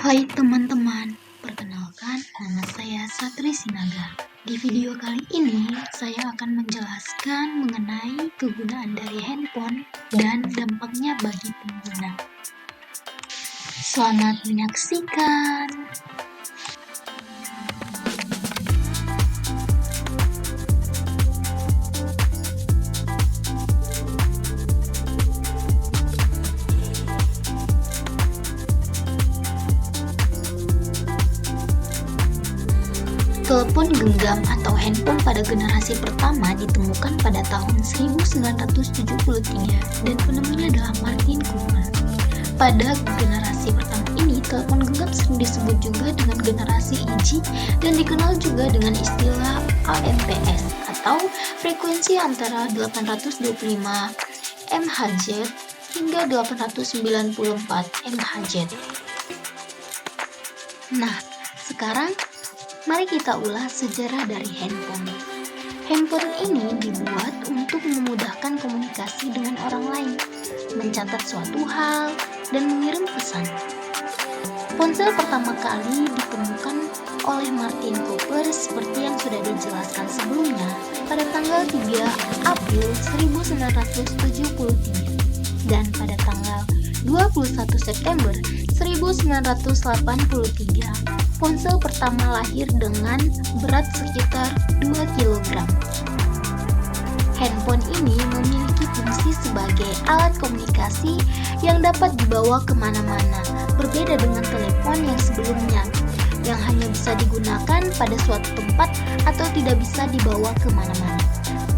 Hai teman-teman, perkenalkan nama saya Satri Sinaga. Di video kali ini saya akan menjelaskan mengenai kegunaan dari handphone dan dampaknya bagi pengguna. Selamat menyaksikan. Telepon genggam atau handphone pada generasi pertama ditemukan pada tahun 1973 dan penemunya adalah Martin Cooper. Pada generasi pertama ini, telepon genggam sering disebut juga dengan generasi EG dan dikenal juga dengan istilah AMPS atau frekuensi antara 825 MHz hingga 894 MHz. Nah, sekarang mari kita ulas sejarah dari handphone. Handphone ini dibuat untuk memudahkan komunikasi dengan orang lain, mencatat suatu hal, dan mengirim pesan. Ponsel pertama kali ditemukan oleh Martin Cooper seperti yang sudah dijelaskan sebelumnya pada tanggal 3 April 1973 dan pada tanggal 21 September 1983. Ponsel pertama lahir dengan berat sekitar 2 kg. Handphone ini memiliki fungsi sebagai alat komunikasi yang dapat dibawa kemana-mana, berbeda dengan telepon yang sebelumnya, yang hanya bisa digunakan pada suatu tempat atau tidak bisa dibawa kemana-mana.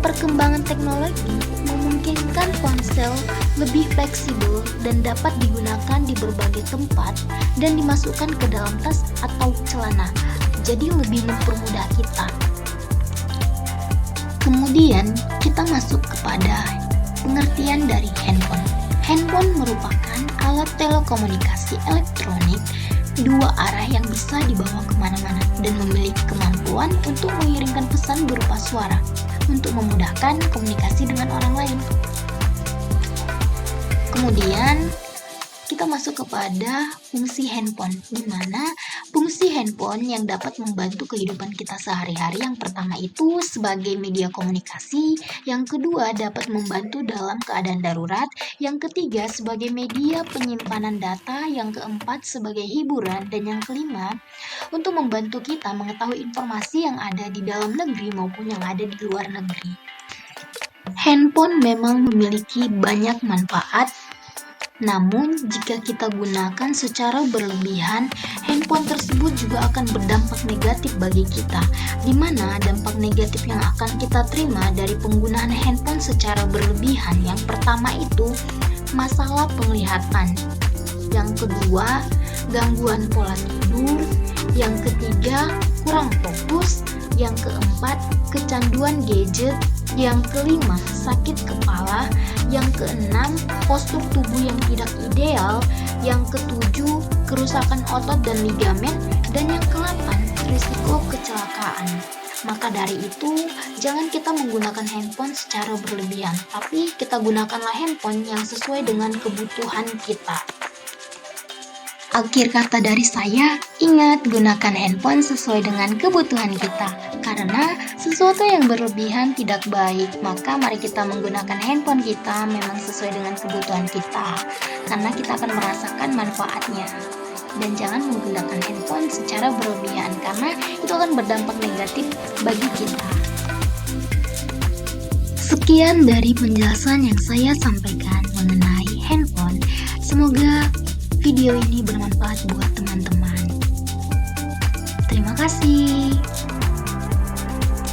Perkembangan teknologi memungkinkan ponsel lebih fleksibel dan dapat digunakan di berbagai tempat dan dimasukkan ke dalam tas atau celana, jadi lebih mempermudah kita. Kemudian kita masuk kepada pengertian dari handphone. Handphone merupakan alat telekomunikasi elektronik dua arah yang bisa dibawa kemana-mana dan memiliki kemampuan untuk mengirimkan pesan berupa suara untuk memudahkan komunikasi dengan orang lain. Kemudian kita masuk kepada fungsi handphone, di mana fungsi handphone yang dapat membantu kehidupan kita sehari-hari. Yang pertama itu sebagai media komunikasi, yang kedua dapat membantu dalam keadaan darurat, yang ketiga sebagai media penyimpanan data, yang keempat sebagai hiburan, dan yang kelima untuk membantu kita mengetahui informasi yang ada di dalam negeri maupun yang ada di luar negeri. Handphone memang memiliki banyak manfaat. Namun, jika kita gunakan secara berlebihan, handphone tersebut juga akan berdampak negatif bagi kita, di mana dampak negatif yang akan kita terima dari penggunaan handphone secara berlebihan. Yang pertama itu masalah penglihatan, yang kedua gangguan pola tidur, yang ketiga kurang fokus, yang keempat kecanduan gadget, yang kelima sakit kepala, yang keenam postur tubuh yang tidak ideal, yang ketujuh kerusakan otot dan ligamen, dan yang ke-8 risiko kecelakaan. Maka dari itu, jangan kita menggunakan handphone secara berlebihan, tapi kita gunakanlah handphone yang sesuai dengan kebutuhan kita. Akhir kata dari saya, ingat gunakan handphone sesuai dengan kebutuhan kita. Karena sesuatu yang berlebihan tidak baik, maka mari kita menggunakan handphone kita memang sesuai dengan kebutuhan kita. Karena kita akan merasakan manfaatnya. Dan jangan menggunakan handphone secara berlebihan, karena itu akan berdampak negatif bagi kita. Sekian dari penjelasan yang saya sampaikan mengenai handphone. Semoga video ini bermanfaat buat teman-teman. Terima kasih.